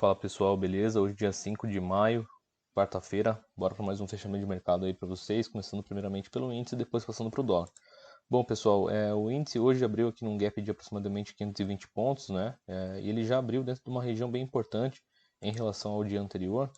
Fala pessoal, beleza? Hoje dia 5 de maio, quarta-feira. Bora para mais um fechamento de mercado aí para vocês, começando primeiramente pelo índice e depois passando para o dólar. Bom pessoal, o índice hoje abriu aqui num gap de aproximadamente 520 pontos, né? E ele já abriu dentro de uma região bem importante em relação ao dia anterior.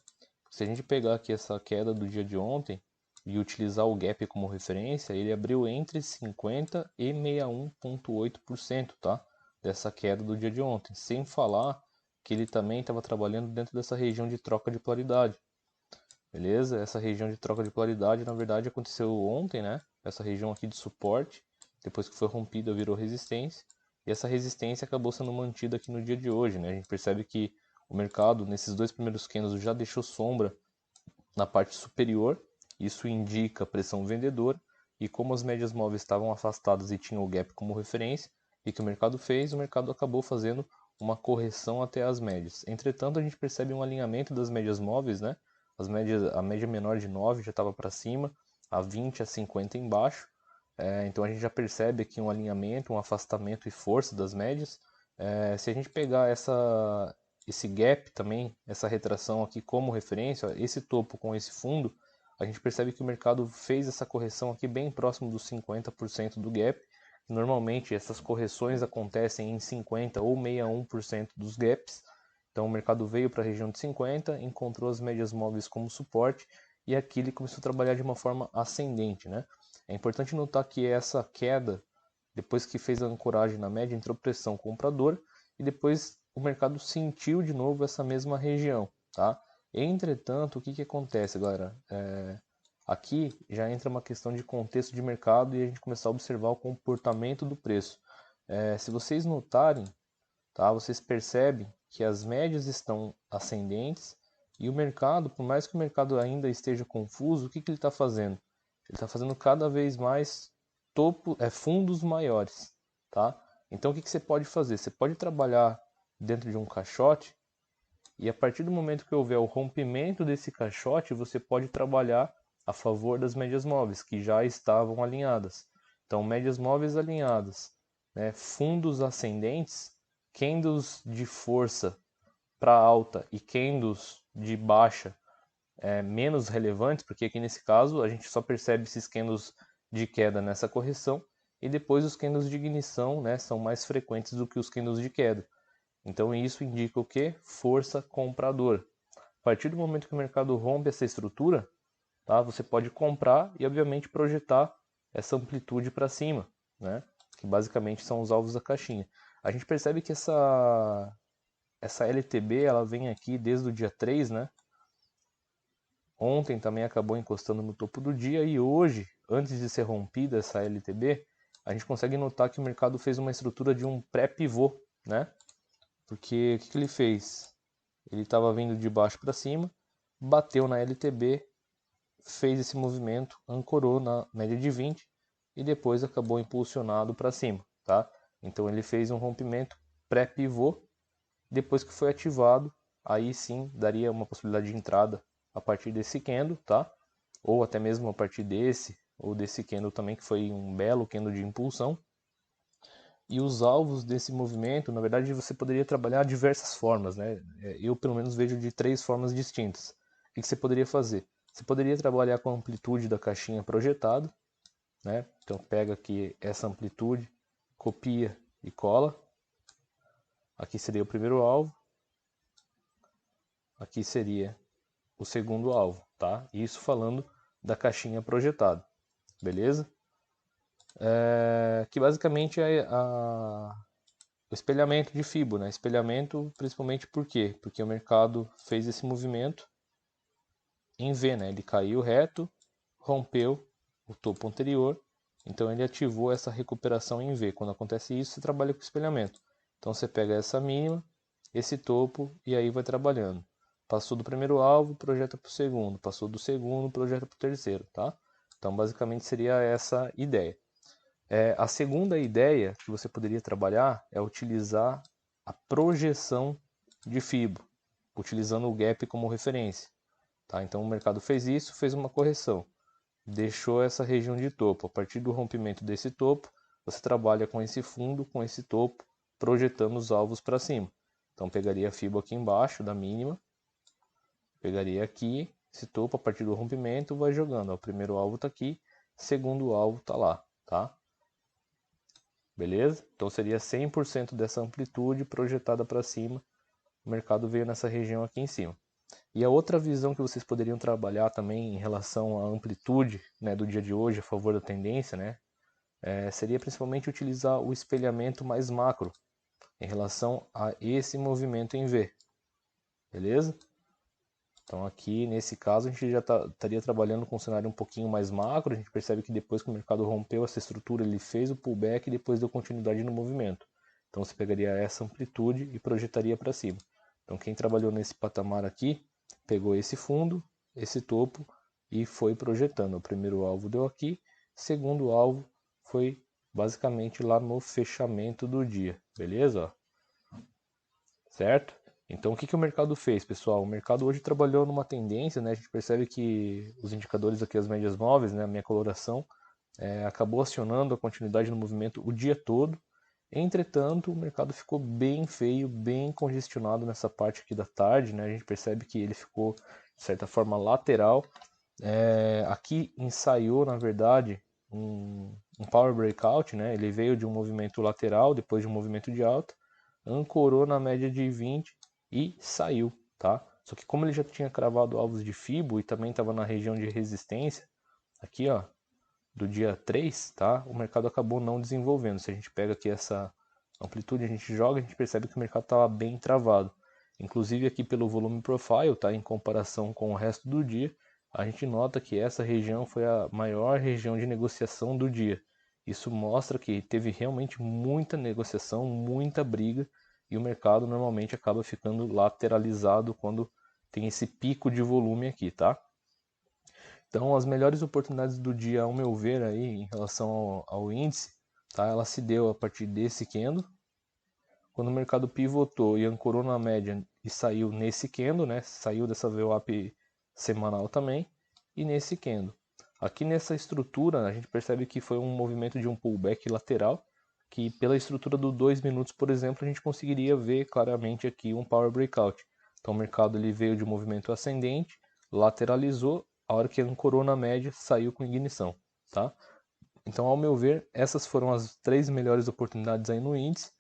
Se a gente pegar aqui essa queda do dia de ontem e utilizar o gap como referência, ele abriu entre 50 e 61,8%, tá? Dessa queda do dia de ontem, sem falar que ele também estava trabalhando dentro dessa região de troca de polaridade, beleza? Essa região de troca de polaridade, na verdade, aconteceu ontem, né? Essa região aqui de suporte, depois que foi rompida, virou resistência, e essa resistência acabou sendo mantida aqui no dia de hoje, né? A gente percebe que o mercado, nesses dois primeiros candles, já deixou sombra na parte superior, isso indica pressão vendedora, e como as médias móveis estavam afastadas e tinham o gap como referência, e que o mercado fez, o mercado acabou fazendo uma correção até as médias. Entretanto, a gente percebe um alinhamento das médias móveis, né? A média menor de 9 já estava para cima, a 20 a 50 embaixo. Então a gente já percebe aqui um alinhamento, um afastamento e força das médias. Se a gente pegar esse gap também, essa retração aqui como referência, ó, esse topo com esse fundo, a gente percebe que o mercado fez essa correção aqui bem próximo dos 50% do gap. Normalmente essas correções acontecem em 50 ou 61% dos gaps. Então o mercado veio para a região de 50, encontrou as médias móveis como suporte e aqui ele começou a trabalhar de uma forma ascendente, né? É importante notar que essa queda, depois que fez a ancoragem na média, entrou pressão compradora e depois o mercado sentiu de novo essa mesma região, tá? Entretanto, o que que acontece, galera? Aqui já entra uma questão de contexto de mercado e a gente começar a observar o comportamento do preço. Se vocês notarem, tá, vocês percebem que as médias estão ascendentes e o mercado, por mais que o mercado ainda esteja confuso, o que que ele está fazendo? Ele está fazendo cada vez mais fundos maiores, tá? Então o que que você pode fazer? Você pode trabalhar dentro de um caixote e a partir do momento que houver o rompimento desse caixote, você pode trabalhar a favor das médias móveis, que já estavam alinhadas. Então, médias móveis alinhadas, né? Fundos ascendentes, candles de força para alta e candles de baixa menos relevantes, porque aqui nesse caso a gente só percebe esses candles de queda nessa correção, e depois os candles de ignição, né, são mais frequentes do que os candles de queda. Então isso indica o que? Força comprador. A partir do momento que o mercado rompe essa estrutura, tá, você pode comprar e obviamente projetar essa amplitude para cima, né, que basicamente são os alvos da caixinha. A gente percebe que essa LTB ela vem aqui desde o dia 3, né? Ontem também acabou encostando no topo do dia e hoje, antes de ser rompida essa LTB, a gente consegue notar que o mercado fez uma estrutura de um pré-pivô, né? Porque o que ele fez? Ele estava vindo de baixo para cima, bateu na LTB, fez esse movimento, ancorou na média de 20 e depois acabou impulsionado para cima, tá? Então ele fez um rompimento pré-pivô, depois que foi ativado, aí sim daria uma possibilidade de entrada a partir desse candle, tá? Ou até mesmo a partir desse, ou desse candle também, que foi um belo candle de impulsão. E os alvos desse movimento, na verdade, você poderia trabalhar de diversas formas, né? Eu, pelo menos, vejo de três formas distintas. O que você poderia fazer? Você poderia trabalhar com a amplitude da caixinha projetada, né? Então, pega aqui essa amplitude, copia e cola. Aqui seria o primeiro alvo. Aqui seria o segundo alvo, tá? Isso falando da caixinha projetada, beleza? Que basicamente é o espelhamento de Fibo, né? Espelhamento principalmente por quê? Porque o mercado fez esse movimento em V, né? Ele caiu reto, rompeu o topo anterior, então ele ativou essa recuperação em V. Quando acontece isso, você trabalha com espelhamento. Então você pega essa mínima, esse topo e aí vai trabalhando. Passou do primeiro alvo, projeta para o segundo. Passou do segundo, projeta para o terceiro, tá? Então basicamente seria essa ideia. A segunda ideia que você poderia trabalhar é utilizar a projeção de Fibo, utilizando o gap como referência. Tá? Então o mercado fez isso, fez uma correção, deixou essa região de topo. A partir do rompimento desse topo, você trabalha com esse fundo, com esse topo, projetando os alvos para cima. Então pegaria a FIBO aqui embaixo da mínima, pegaria aqui esse topo, a partir do rompimento vai jogando. Ó, o primeiro alvo está aqui, segundo alvo está lá, tá? Beleza? Então seria 100% dessa amplitude projetada para cima. O mercado veio nessa região aqui em cima. E a outra visão que vocês poderiam trabalhar também em relação à amplitude, né, do dia de hoje a favor da tendência, né, seria principalmente utilizar o espelhamento mais macro em relação a esse movimento em V. Beleza? Então aqui nesse caso a gente já estaria trabalhando com um cenário um pouquinho mais macro. A gente percebe que depois que o mercado rompeu essa estrutura, ele fez o pullback e depois deu continuidade no movimento. Então você pegaria essa amplitude e projetaria para cima. Então quem trabalhou nesse patamar aqui, pegou esse fundo, esse topo e foi projetando. O primeiro alvo deu aqui, segundo alvo foi basicamente lá no fechamento do dia, beleza? Certo? Então o que o mercado fez, pessoal? O mercado hoje trabalhou numa tendência, né? A gente percebe que os indicadores aqui, as médias móveis, né? A minha coloração, acabou acionando a continuidade no movimento o dia todo. Entretanto, o mercado ficou bem feio, bem congestionado nessa parte aqui da tarde, né? A gente percebe que ele ficou, de certa forma, lateral. Aqui ensaiou, na verdade, um power breakout, né? Ele veio de um movimento lateral, depois de um movimento de alta, ancorou na média de 20 e saiu, tá? Só que como ele já tinha cravado alvos de FIBO e também estava na região de resistência, aqui ó, do dia 3, tá? O mercado acabou não desenvolvendo. Se a gente pega aqui essa amplitude, a gente joga, a gente percebe que o mercado estava bem travado. Inclusive aqui pelo volume profile, tá? Em comparação com o resto do dia, a gente nota que essa região foi a maior região de negociação do dia. Isso mostra que teve realmente muita negociação, muita briga, e o mercado normalmente acaba ficando lateralizado quando tem esse pico de volume aqui, tá? Então, as melhores oportunidades do dia, ao meu ver, aí, em relação ao índice, tá? Ela se deu a partir desse candle, quando o mercado pivotou e ancorou na média e saiu nesse candle, né? Saiu dessa VWAP semanal também, e nesse candle. Aqui nessa estrutura, a gente percebe que foi um movimento de um pullback lateral, que pela estrutura do 2 minutos, por exemplo, a gente conseguiria ver claramente aqui um power breakout. Então o mercado ele veio de um movimento ascendente, lateralizou, a hora que ancorou na média, saiu com ignição, tá? Então, ao meu ver, essas foram as 3 melhores oportunidades aí no índice.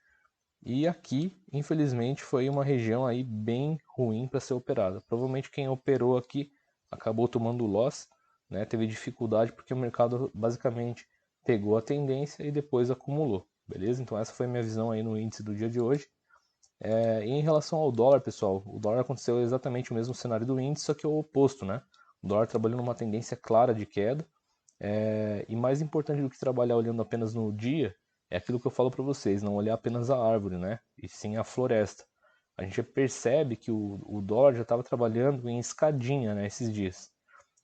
E aqui, infelizmente, foi uma região aí bem ruim para ser operada. Provavelmente quem operou aqui acabou tomando loss, né? Teve dificuldade porque o mercado basicamente pegou a tendência e depois acumulou, beleza? Então essa foi a minha visão aí no índice do dia de hoje. E em relação ao dólar, pessoal, o dólar aconteceu exatamente o mesmo cenário do índice, só que é o oposto, né? O dólar trabalhou numa tendência clara de queda, e mais importante do que trabalhar olhando apenas no dia, é aquilo que eu falo para vocês, não olhar apenas a árvore, né? E sim a floresta. A gente percebe que o dólar já estava trabalhando em escadinha, né, esses dias.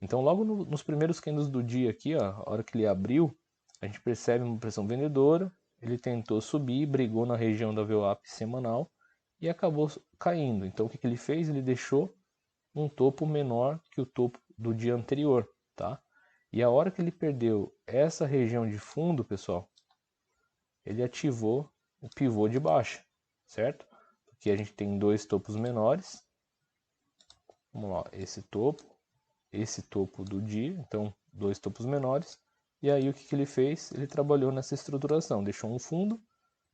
Então, logo nos primeiros candles do dia aqui, ó, a hora que ele abriu, a gente percebe uma pressão vendedora, ele tentou subir, brigou na região da VWAP semanal e acabou caindo. Então, o que ele fez? Ele deixou um topo menor que o topo do dia anterior, tá? E a hora que ele perdeu essa região de fundo, pessoal, ele ativou o pivô de baixa, certo? Aqui a gente tem 2 topos menores. Vamos lá, esse topo do dia, então 2 topos menores. E aí o que ele fez? Ele trabalhou nessa estruturação, deixou um fundo,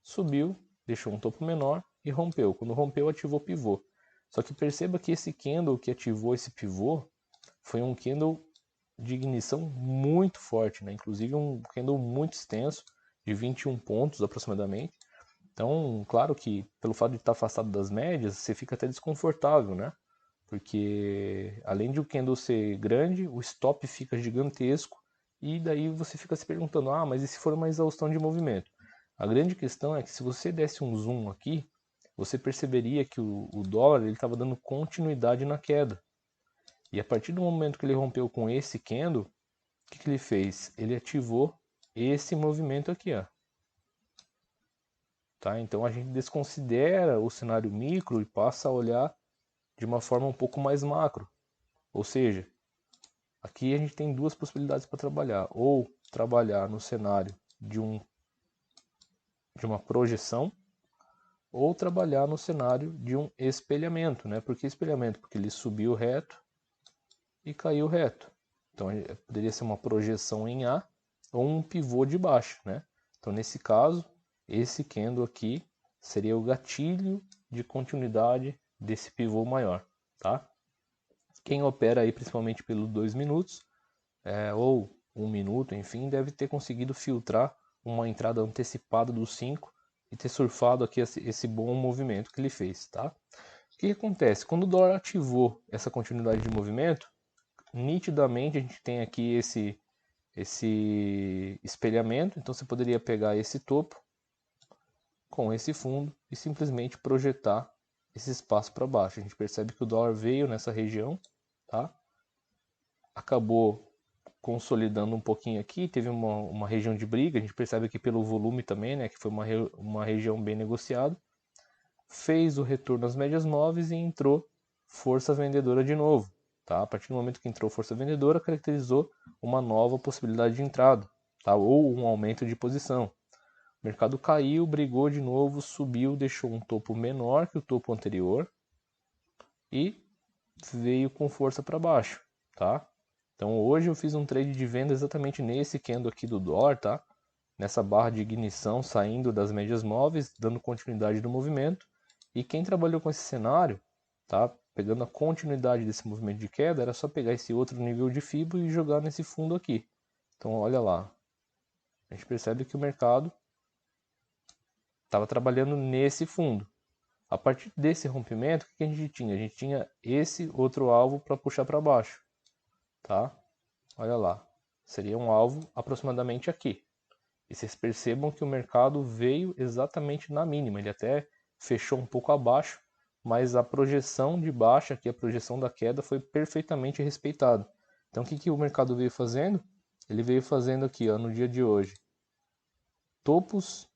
subiu, deixou um topo menor e rompeu. Quando rompeu, ativou o pivô. Só que perceba que esse candle que ativou esse pivô foi um candle de ignição muito forte, né? Inclusive um candle muito extenso, de 21 pontos aproximadamente. Então, claro que pelo fato de estar afastado das médias, você fica até desconfortável, né? Porque além de o candle ser grande, o stop fica gigantesco e daí você fica se perguntando, mas e se for uma exaustão de movimento? A grande questão é que se você desse um zoom aqui, você perceberia que o dólar estava dando continuidade na queda. E a partir do momento que ele rompeu com esse candle, o que ele fez? Ele ativou esse movimento aqui, ó. Tá? Então a gente desconsidera o cenário micro e passa a olhar de uma forma um pouco mais macro. Ou seja, aqui a gente tem 2 possibilidades para trabalhar. Ou trabalhar no cenário de uma projeção, ou trabalhar no cenário de um espelhamento, né? Por que espelhamento? Porque ele subiu reto e caiu reto. Então poderia ser uma projeção em A ou um pivô de baixo, né? Então nesse caso, esse candle aqui seria o gatilho de continuidade desse pivô maior, tá? Quem opera aí principalmente pelos 2 minutos, ou 1 minuto, enfim, deve ter conseguido filtrar uma entrada antecipada dos 5 e ter surfado aqui esse bom movimento que ele fez, tá? O que acontece? Quando o dólar ativou essa continuidade de movimento, nitidamente a gente tem aqui esse espelhamento, então você poderia pegar esse topo com esse fundo e simplesmente projetar esse espaço para baixo. A gente percebe que o dólar veio nessa região, tá? Acabou consolidando um pouquinho aqui, teve uma região de briga, a gente percebe aqui pelo volume também, né, que foi uma região bem negociada. Fez o retorno às médias móveis e entrou força vendedora de novo. Tá? A partir do momento que entrou força vendedora, caracterizou uma nova possibilidade de entrada, tá? Ou um aumento de posição. O mercado caiu, brigou de novo, subiu, deixou um topo menor que o topo anterior e veio com força para baixo, tá? Então hoje eu fiz um trade de venda exatamente nesse candle aqui do dólar, tá? Nessa barra de ignição saindo das médias móveis, dando continuidade do movimento. E quem trabalhou com esse cenário, tá? Pegando a continuidade desse movimento de queda, era só pegar esse outro nível de FIBO e jogar nesse fundo aqui. Então olha lá, a gente percebe que o mercado estava trabalhando nesse fundo. A partir desse rompimento, o que a gente tinha? A gente tinha esse outro alvo para puxar para baixo, tá? Olha lá, seria um alvo aproximadamente aqui. E vocês percebam que o mercado veio exatamente na mínima, ele até fechou um pouco abaixo, mas a projeção de baixa, aqui a projeção da queda, foi perfeitamente respeitada. Então o que o mercado veio fazendo? Ele veio fazendo aqui, ó, no dia de hoje, topos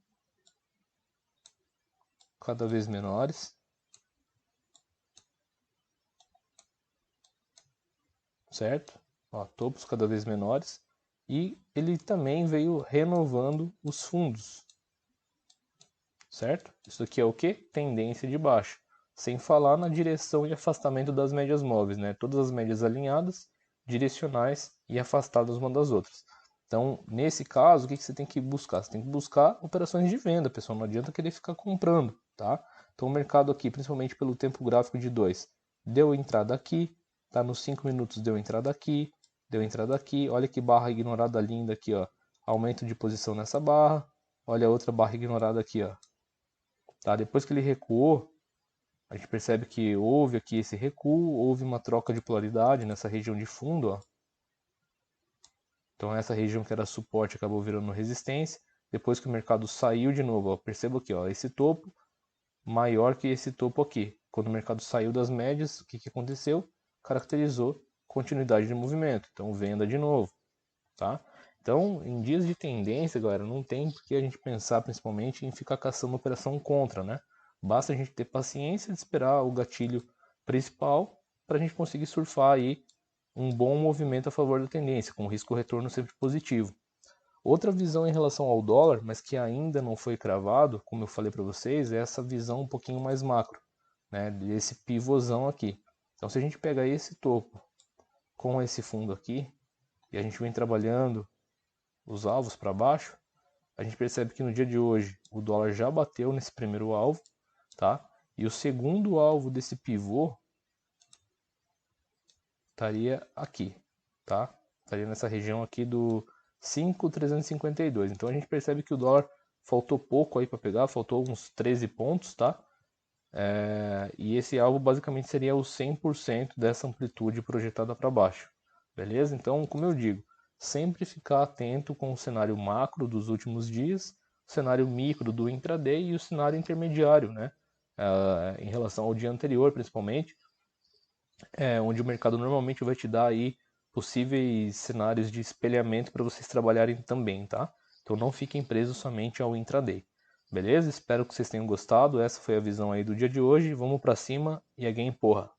cada vez menores, certo? Ó, topos cada vez menores, e ele também veio renovando os fundos, certo? Isso aqui é o que? Tendência de baixa. Sem falar na direção e afastamento das médias móveis, né? Todas as médias alinhadas, direcionais e afastadas uma das outras. Então, nesse caso, o que você tem que buscar? Você tem que buscar operações de venda, pessoal. Não adianta querer ficar comprando, tá? Então, o mercado aqui, principalmente pelo tempo gráfico de 2, deu entrada aqui, tá? Nos 5 minutos deu entrada aqui, deu entrada aqui. Olha que barra ignorada linda aqui, ó. Aumento de posição nessa barra. Olha a outra barra ignorada aqui, ó. Tá? Depois que ele recuou, a gente percebe que houve aqui esse recuo, houve uma troca de polaridade nessa região de fundo, ó. Então essa região que era suporte acabou virando resistência. Depois que o mercado saiu de novo, ó, perceba aqui, ó, esse topo maior que esse topo aqui. Quando o mercado saiu das médias, o que aconteceu? Caracterizou continuidade de movimento. Então venda de novo, tá? Então, em dias de tendência, galera, não tem por que a gente pensar principalmente em ficar caçando operação contra, né? Basta a gente ter paciência de esperar o gatilho principal para a gente conseguir surfar aí um bom movimento a favor da tendência, com risco retorno sempre positivo. Outra visão em relação ao dólar, mas que ainda não foi cravado, como eu falei para vocês, é essa visão um pouquinho mais macro, né? Desse pivôzão aqui. Então, se a gente pegar esse topo com esse fundo aqui, e a gente vem trabalhando os alvos para baixo, a gente percebe que no dia de hoje o dólar já bateu nesse primeiro alvo, tá? E o segundo alvo desse pivô estaria aqui, tá? Estaria nessa região aqui do 5.352. Então a gente percebe que o dólar faltou pouco aí para pegar, faltou uns 13 pontos, tá? E esse alvo basicamente seria o 100% dessa amplitude projetada para baixo, beleza? Então, como eu digo, sempre ficar atento com o cenário macro dos últimos dias, o cenário micro do intraday e o cenário intermediário, né? Em relação ao dia anterior, principalmente, onde o mercado normalmente vai te dar aí possíveis cenários de espelhamento para vocês trabalharem também, tá? Então não fiquem presos somente ao intraday. Beleza? Espero que vocês tenham gostado. Essa foi a visão aí do dia de hoje. Vamos para cima e a game porra!